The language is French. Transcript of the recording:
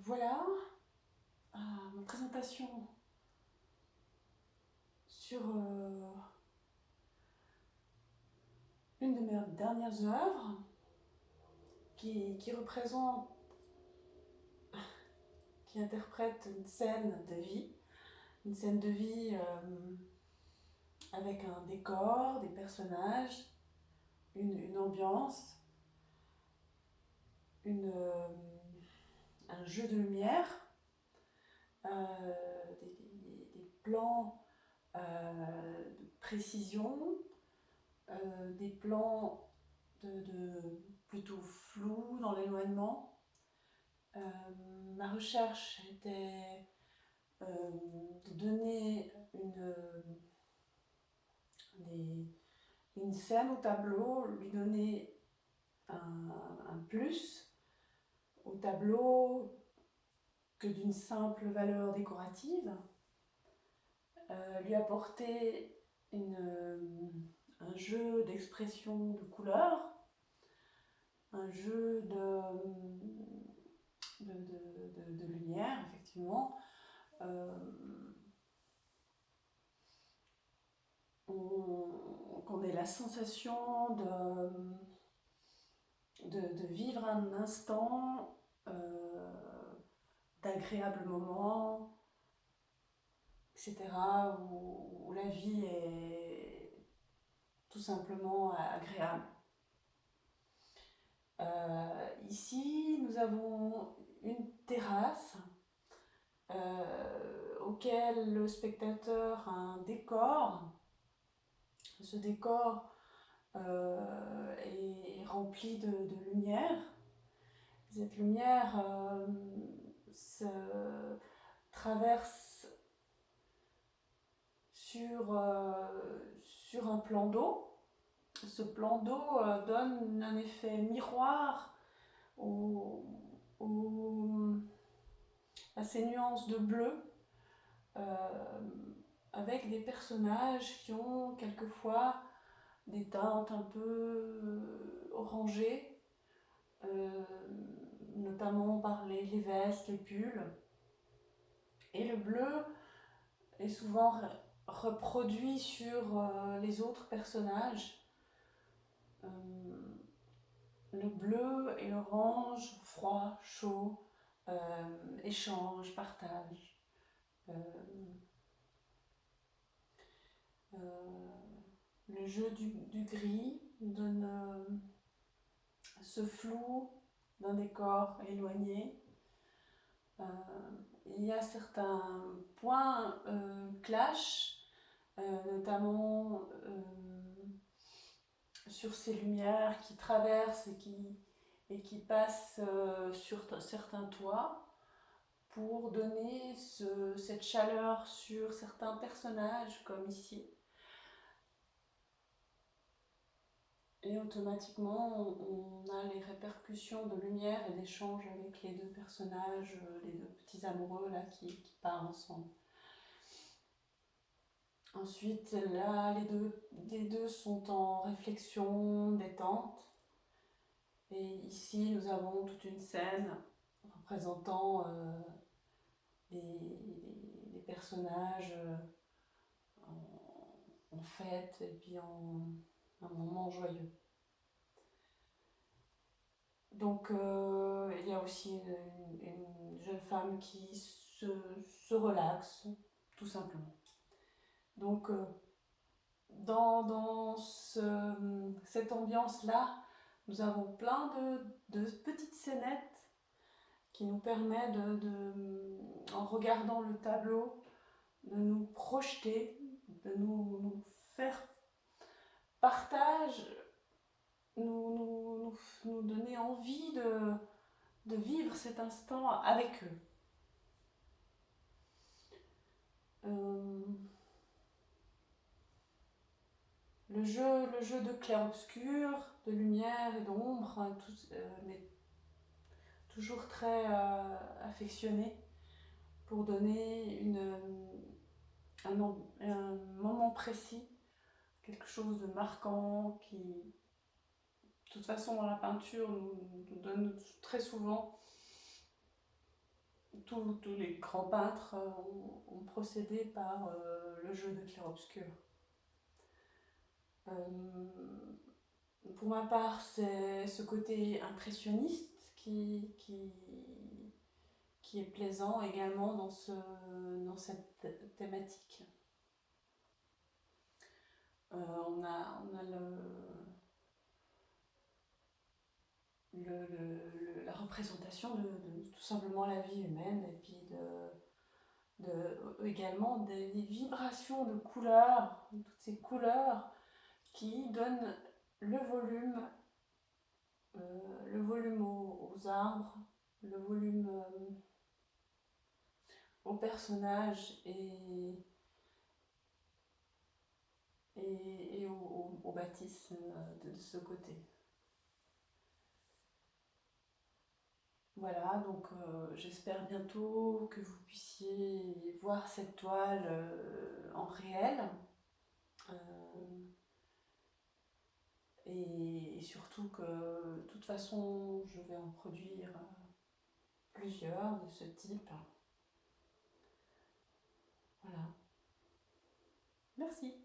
Voilà ma présentation sur une de mes dernières œuvres qui représente, qui interprète une scène de vie avec un décor, des personnages, une ambiance, un jeu de lumière, des plans de précision, des plans plutôt flous dans l'éloignement. Ma recherche était de donner une scène au tableau, lui donner un plus au tableau que d'une simple valeur décorative, lui apporter un jeu d'expression de couleurs, un jeu de lumière, effectivement. Qu'on ait la sensation de vivre un instant d'agréable moment, etc., où la vie est tout simplement agréable. Ici, nous avons une terrasse auquel le spectateur a un décor. Ce décor est rempli de lumière. Cette lumière se traverse sur un plan d'eau. Ce plan d'eau donne un effet miroir à ces nuances de bleu, avec des personnages qui ont quelquefois des teintes un peu orangées, notamment par les vestes, les pulls. Et le bleu est souvent reproduit sur les autres personnages. Le bleu et l'orange, froid, chaud, échange, partage. Le jeu du gris donne ce flou d'un décor éloigné. Il y a certains points clash, notamment sur ces lumières qui traversent et qui passent sur certains toits pour donner cette chaleur sur certains personnages, comme ici. Et automatiquement, on a les répercussions de lumière et d'échange avec les deux personnages, les deux petits amoureux là, qui parlent ensemble. Ensuite, là, les deux sont en réflexion, détente. Et ici, nous avons toute une scène représentant les personnages en fête et puis un moment joyeux. Donc il y a aussi une jeune femme qui se relaxe, tout simplement. Donc dans cette ambiance-là, nous avons plein de petites scénettes qui nous permettent, en regardant le tableau, de nous projeter, de nous faire partage, nous donner envie de vivre cet instant avec eux. Le jeu de clair-obscur, de lumière et d'ombre, hein, mais toujours très affectionné pour donner un moment précis, quelque chose de marquant qui, de toute façon, dans la peinture, nous donne très souvent tous les grands peintres ont procédé par le jeu de clair-obscur. Pour ma part, c'est ce côté impressionniste qui est plaisant également dans cette thématique. On a la représentation de tout simplement la vie humaine et puis également des vibrations de couleurs, toutes ces couleurs qui donnent le volume aux arbres, le volume aux personnages et aux bâtisses de ce côté. Voilà, donc j'espère bientôt que vous puissiez voir cette toile en réel. Et surtout que de toute façon je vais en produire plusieurs de ce type. Voilà. Merci.